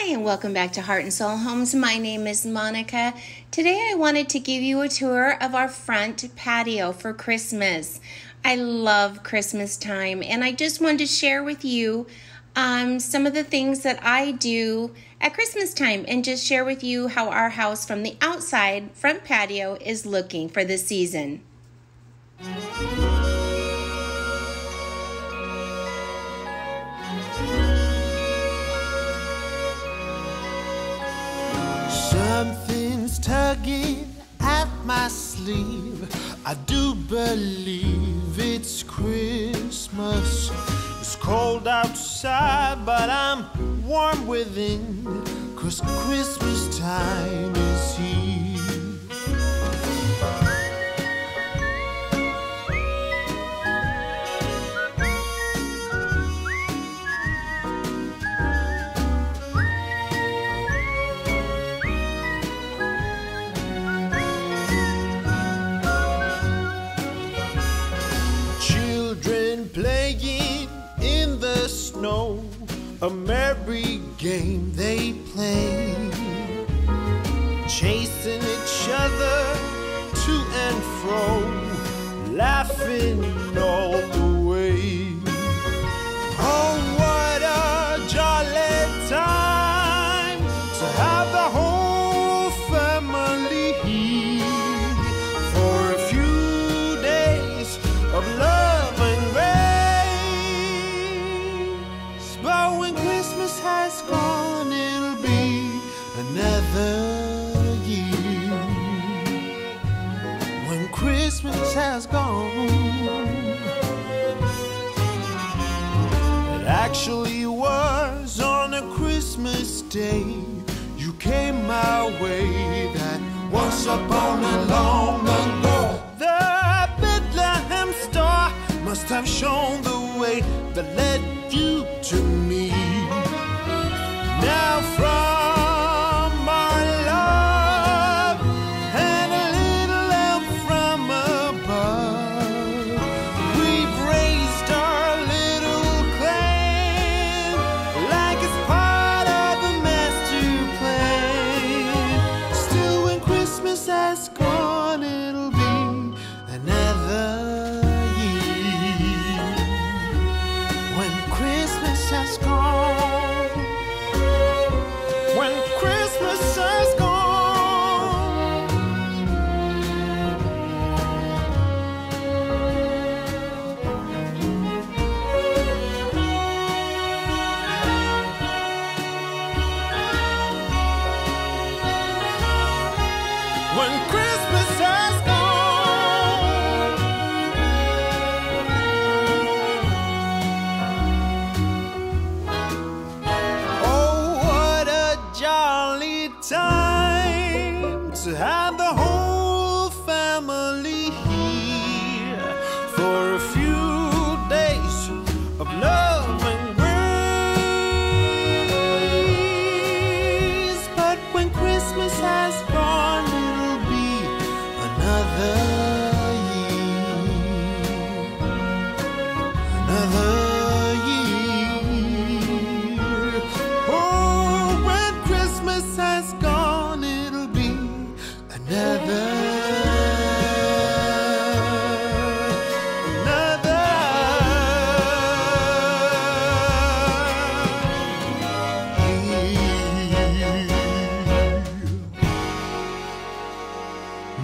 Hi, and welcome back to Heart and Soul Homes. My name is Monica. Today I wanted to give you a tour of our front patio for Christmas. I love Christmas time, and I just wanted to share with you some of the things that I do at Christmas time and just share with you how our house from the outside front patio is looking for this season. Something's tugging at my sleeve. I do believe it's Christmas. It's cold outside, but I'm warm within, 'cause Christmas time is here. Playing in the snow, a merry game they play, chasing each other to and fro, laughing all the way. Oh, what a jolly time to have the whole family here for a few days of love and grace. But when Christmas has gone, it'll be another year. When Christmas has gone, it actually was on a Christmas day you came my way, that once upon a long ago. The Bethlehem star must have shown the way that led you to me. Now from our love and a little help from above, we've raised our little clan like it's part of a master plan. Still, when Christmas has gone, it'll be another year. When Christmas has gone, when Christmas has gone. When Christmas has gone. Oh, what a jolly time to have the whole family here for a few days of love and grace. But when Christmas has gone, it'll be another year. Another year. Oh, when Christmas has gone, it'll be another year.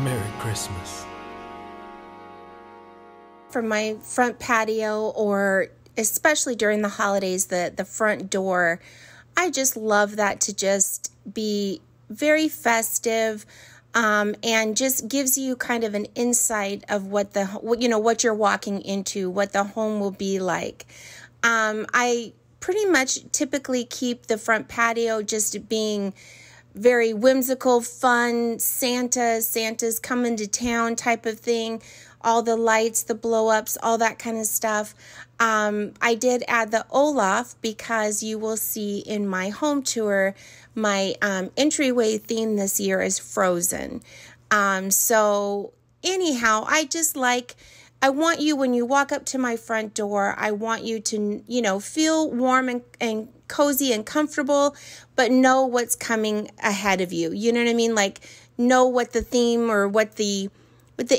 Merry Christmas. For my front patio, or especially during the holidays, the front door, I just love that to just be very festive, and just gives you kind of an insight of what what you're walking into, what the home will be like. I pretty much typically keep the front patio just being very whimsical, fun, Santa's coming to town type of thing. All the lights, the blow-ups, all that kind of stuff. I did add the Olaf because you will see in my home tour, my entryway theme this year is Frozen. So anyhow, I want you, when you walk up to my front door, I want you to, feel warm and cozy and comfortable, but know what's coming ahead of you. You know what I mean? Like, know what the theme or what the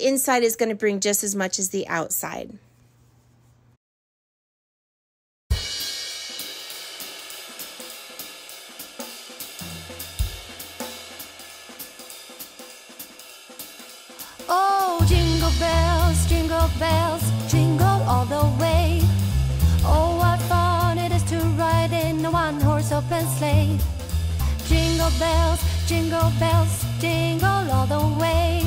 inside is going to bring just as much as the outside. Oh, jingle bells, jingle all the way. Oh, what fun it is to ride in a one-horse open sleigh. Jingle bells, jingle all the way.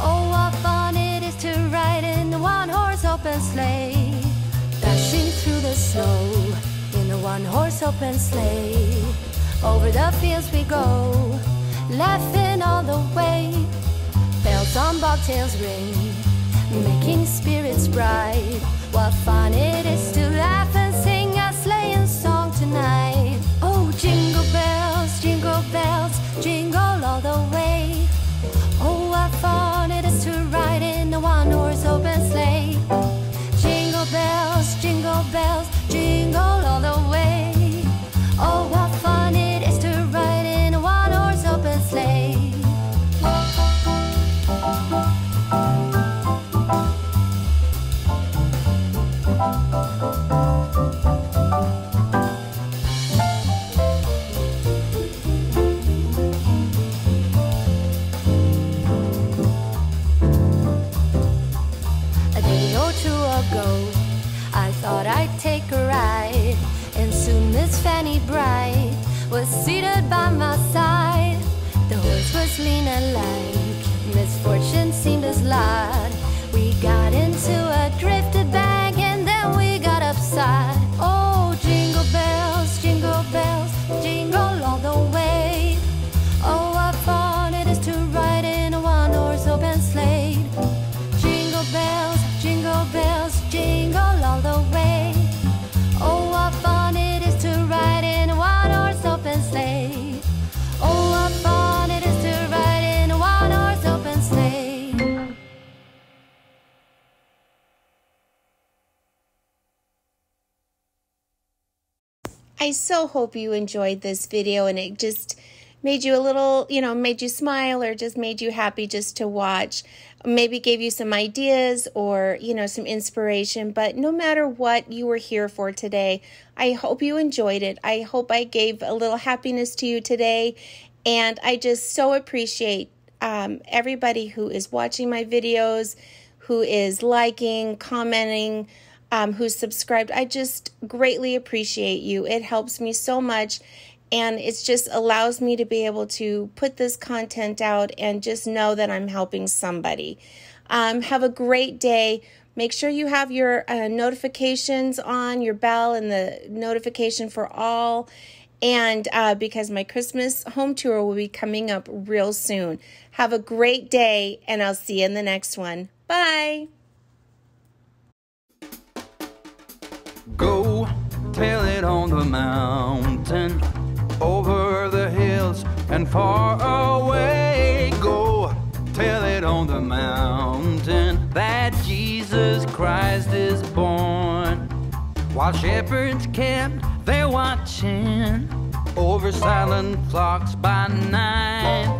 Oh, what fun it is to ride in a one-horse open sleigh. Dashing through the snow in a one-horse open sleigh. Over the fields we go, laughing all the way. Bells on bobtails ring, making spirits bright. What fun it is to laugh and sing a sleighing song tonight. Oh, jingle bells, jingle all the way. Oh, what fun it is to ride in a one-horse open sleigh. Jingle bells, jingle all the way. Oh, what fun it is to ride in a one-horse open sleigh. I thought I'd take a ride, and soon Miss Fanny Bright was seated by my side. The horse was lean and lank, misfortune seemed his lot. We got into a drifted bank, and then we got upside. Oh, jingle bells, jingle all the way. Oh, what fun it is to ride in a one-horse open sleigh. Jingle bells, jingle all the way. Oh, what fun it is to ride in a one-horse open sleigh. Oh, what fun it is to ride in a one-horse open sleigh. I so hope you enjoyed this video and it just made you a little, made you smile or just made you happy just to watch. Maybe gave you some ideas or, some inspiration. But no matter what you were here for today, I hope you enjoyed it. I hope I gave a little happiness to you today. And I just so appreciate everybody who is watching my videos, who is liking, commenting, who's subscribed. I just greatly appreciate you. It helps me so much. And it just allows me to be able to put this content out and just know that I'm helping somebody. Have a great day. Make sure you have your notifications on, your bell and the notification for all. And because my Christmas home tour will be coming up real soon. Have a great day, and I'll see you in the next one. Bye. Go tell it on the mountain, over the hills and far away. Go tell it on the mountain that Jesus Christ is born. While shepherds camped there watching over silent flocks by night,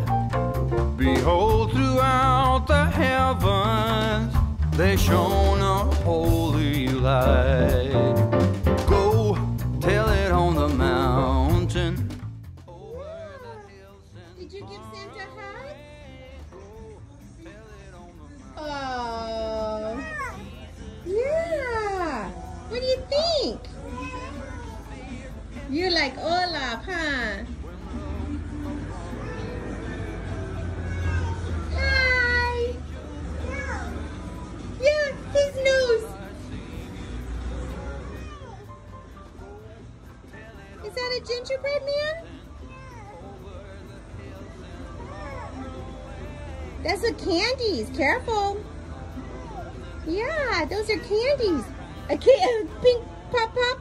behold, throughout the heavens there shone a holy light. Go tell it on the mountain. Did you give Santa a hug? Oh, yeah. What do you think? You're like Olaf, huh? Hi. Yeah, his nose. Is that a gingerbread man? That's the candies. Careful. Yeah, those are candies. A pink pop-pop.